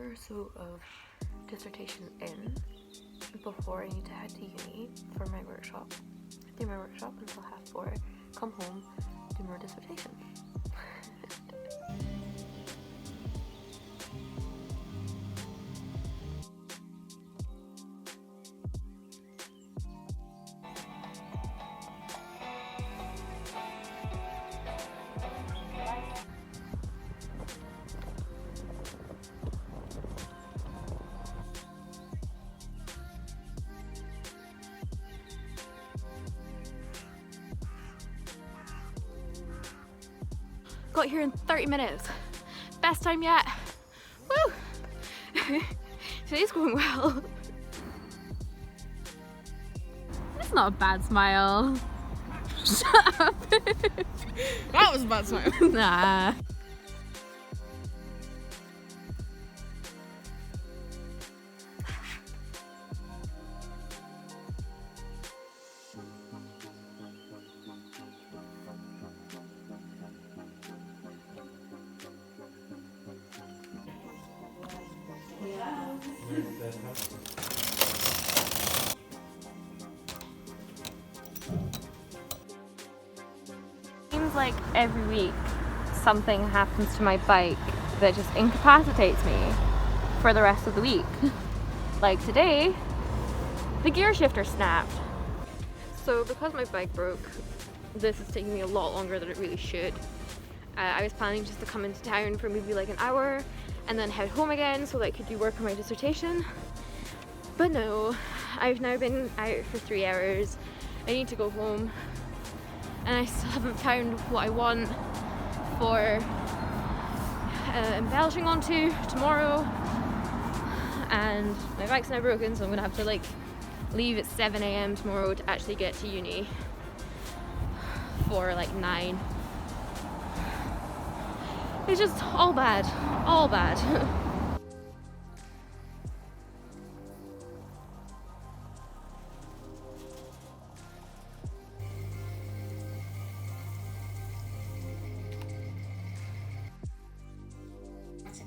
hour or so of dissertation in before I need to head to uni for my workshop. Do my workshop until 4:30, come home, do more dissertation. Got here in 30 minutes. Best time yet. Woo! Today's going well. That's not a bad smile. Shut up. That was a bad smile. Nah. Seems like every week something happens to my bike that just incapacitates me for the rest of the week. Like today, the gear shifter snapped. So because my bike broke, this is taking me a lot longer than it really should. I was planning just to come into town for maybe like an hour and then head home again so that I could do work on my dissertation. But no, I've now been out for 3 hours. I need to go home and I still haven't found what I want for embellishing onto tomorrow. And my bike's now broken, so I'm gonna have to like leave at 7 AM tomorrow to actually get to uni for like 9. It's just all bad, all bad.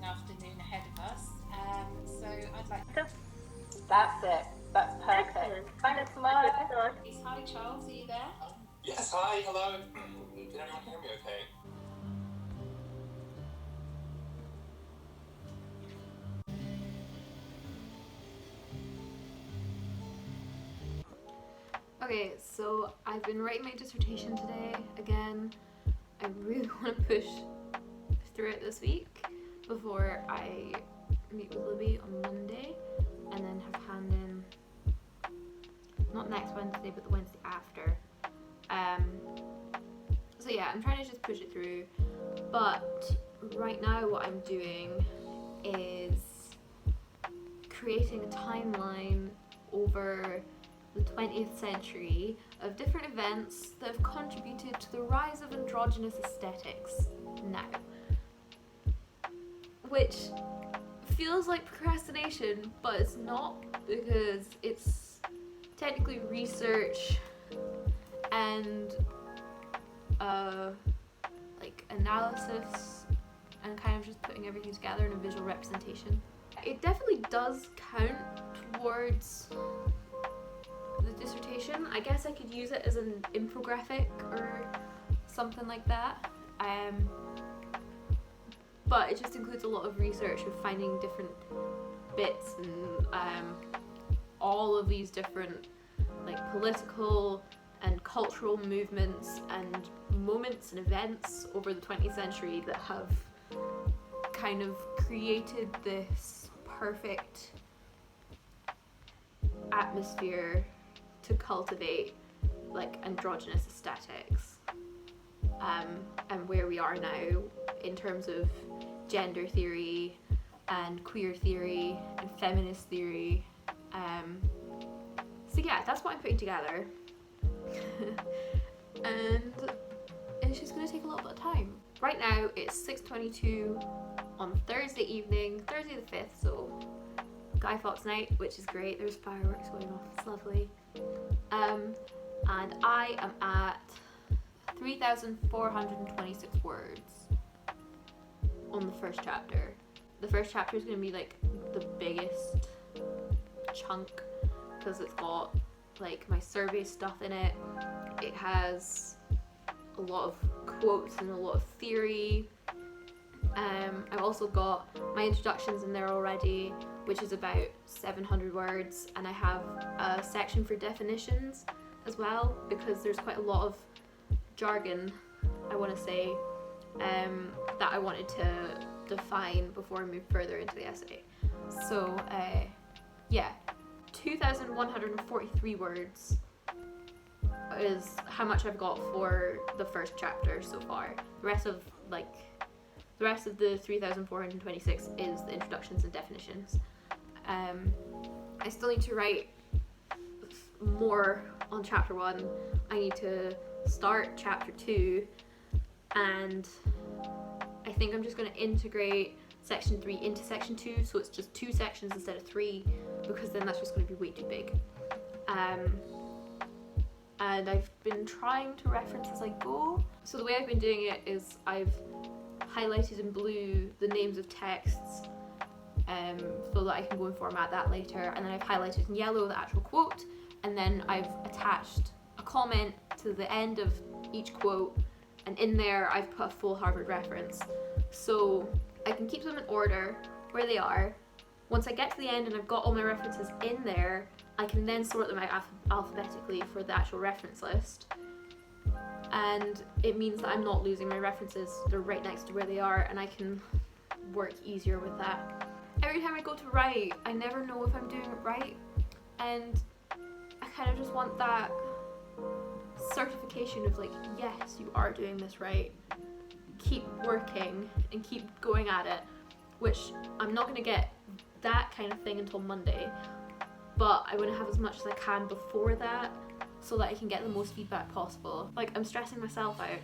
Afternoon ahead of us, so I'd like to... That's it, that's perfect. Excellent. Thanks, Mark. Hi Charles, are you there? Yes, hi, hello. Did everyone hear me okay? Okay, so I've been writing my dissertation today again. I really want to push through it this week before I meet with Libby on Monday and then have hand in, not next Wednesday but the Wednesday after. So yeah, I'm trying to just push it through, but right now what I'm doing is creating a timeline over the 20th century of different events that have contributed to the rise of androgynous aesthetics now. Which feels like procrastination, but it's not, because it's technically research and like analysis and kind of just putting everything together in a visual representation. It definitely does count towards the dissertation. I guess I could use it as an infographic or something like that. But it just includes a lot of research of finding different bits and all of these different like political and cultural movements and moments and events over the 20th century that have kind of created this perfect atmosphere to cultivate like androgynous aesthetics, and where we are now in terms of gender theory and queer theory and feminist theory. So yeah, that's what I'm putting together. And it's just going to take a little bit of time. Right now it's 6:22 on Thursday evening, Thursday the 5th, so Guy Fawkes night, which is great. There's fireworks going off, it's lovely. And I am at 3,426 words on the first chapter. the first chapter is going to be like the biggest chunk because it's got like my survey stuff in it. It has a lot of quotes and a lot of theory. I've also got my introductions in there already, which is about 700 words, and I have a section for definitions as well because there's quite a lot of jargon, I want to say, that I wanted to define before I move further into the essay. So yeah, 2,143 words is how much I've got for the first chapter so far. The rest of the 3,426 is the introductions and definitions. I still need to write more on chapter 1. I need to start chapter 2, and I think I'm just going to integrate section 3 into section 2, so it's just 2 sections instead of 3, because then that's just going to be way too big. And I've been trying to reference as I go. So the way I've been doing it is I've highlighted in blue the names of texts so that I can go and format that later, and then I've highlighted in yellow the actual quote, and then I've attached a comment to the end of each quote, and in there I've put a full Harvard reference, so I can keep them in order where they are. Once I get to the end and I've got all my references in there, I can then sort them out alphabetically for the actual reference list, and it means that I'm not losing my references. They're right next to where they are, and I can work easier with that. Every time I go to write, I never know if I'm doing it right, and I kind of just want that certification of like, yes, you are doing this right. Keep working and keep going at it, which I'm not going to get that kind of thing until Monday, but I want to have as much as I can before that so that I can get the most feedback possible. Like, I'm stressing myself out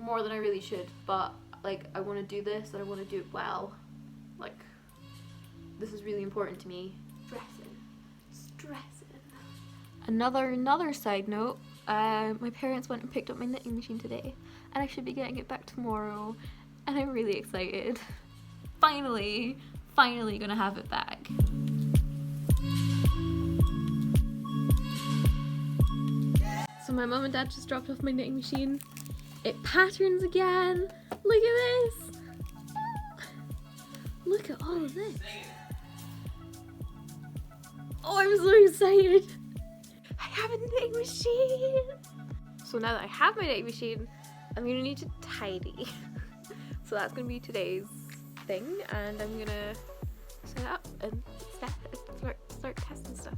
more than I really should, but like, I want to do this and I want to do it well. Like, this is really important to me. Stressing. Another side note, my parents went and picked up my knitting machine today, and I should be getting it back tomorrow, and I'm really excited. Finally gonna have it back. So my mum and dad just dropped off my knitting machine. It patterns again. Look at this. Look at all of this. Oh, I'm so excited. I have a knitting machine. So now that I have my knitting machine, I'm gonna need to tidy. So that's gonna be today's thing, and I'm gonna set it up and start testing stuff.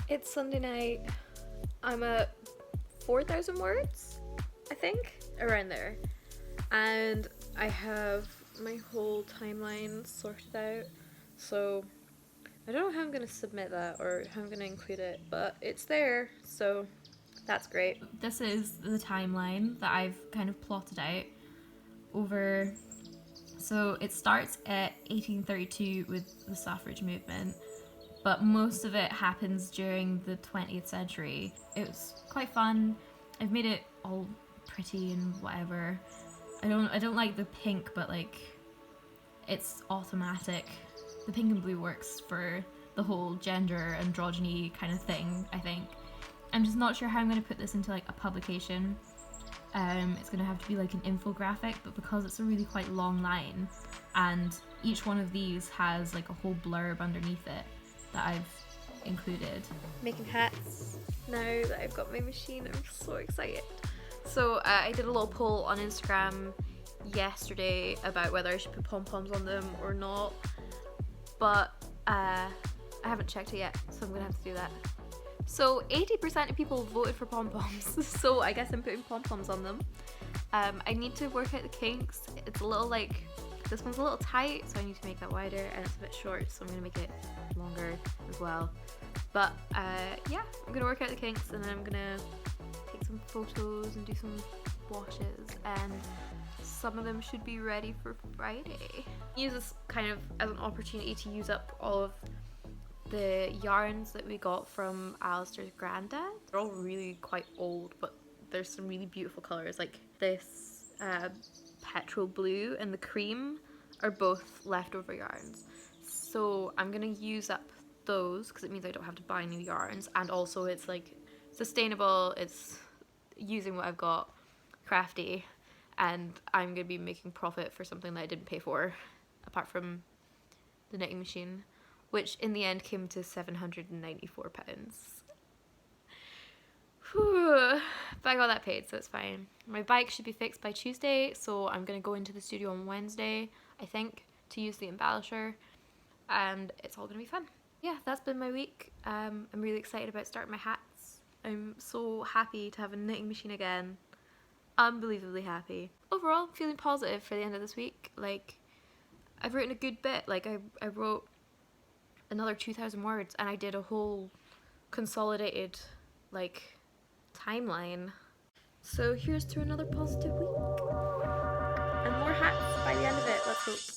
It's Sunday night. I'm at 4,000 words, I think, around there. And I have my whole timeline sorted out. So I don't know how I'm going to submit that or how I'm going to include it, but it's there, so that's great. This is the timeline that I've kind of plotted out over. So it starts at 1832 with the suffrage movement, but most of it happens during the 20th century. It was quite fun. I've made it all pretty and whatever. I don't like the pink, but like, it's automatic. The pink and blue works for the whole gender androgyny kind of thing, I think. I'm just not sure how I'm going to put this into like a publication. It's going to have to be like an infographic, but because it's a really quite long line and each one of these has like a whole blurb underneath it, that I've included. Making hats now that I've got my machine. I'm so excited. So I did a little poll on Instagram yesterday about whether I should put pom-poms on them or not, but I haven't checked it yet, so I'm gonna have to do that. So 80% of people voted for pom-poms, so I guess I'm putting pom-poms on them. I need to work out the kinks. It's a little like, this one's a little tight, so I need to make that wider, and it's a bit short, so I'm gonna make it longer as well. But yeah, I'm gonna work out the kinks, and then I'm gonna take some photos and do some washes, and some of them should be ready for Friday. Use this kind of as an opportunity to use up all of the yarns that we got from Alistair's granddad. They're all really quite old, but there's some really beautiful colours. Like this petrol blue and the cream are both leftover yarns. So I'm gonna use up those because it means I don't have to buy new yarns, and also it's like sustainable, it's using what I've got, crafty, and I'm gonna be making profit for something that I didn't pay for, apart from the knitting machine, which in the end came to £794. Whew. But I got that paid, so it's fine. My bike should be fixed by Tuesday, so I'm gonna go into the studio on Wednesday, I think, to use the embellisher, and it's all gonna be fun. Yeah, that's been my week. I'm really excited about starting my hats. I'm so happy to have a knitting machine again. Unbelievably happy. Overall, feeling positive for the end of this week. Like, I've written a good bit. Like, I wrote another 2,000 words, and I did a whole consolidated, like, timeline. So here's to another positive week. And more hats by the end of it, let's hope.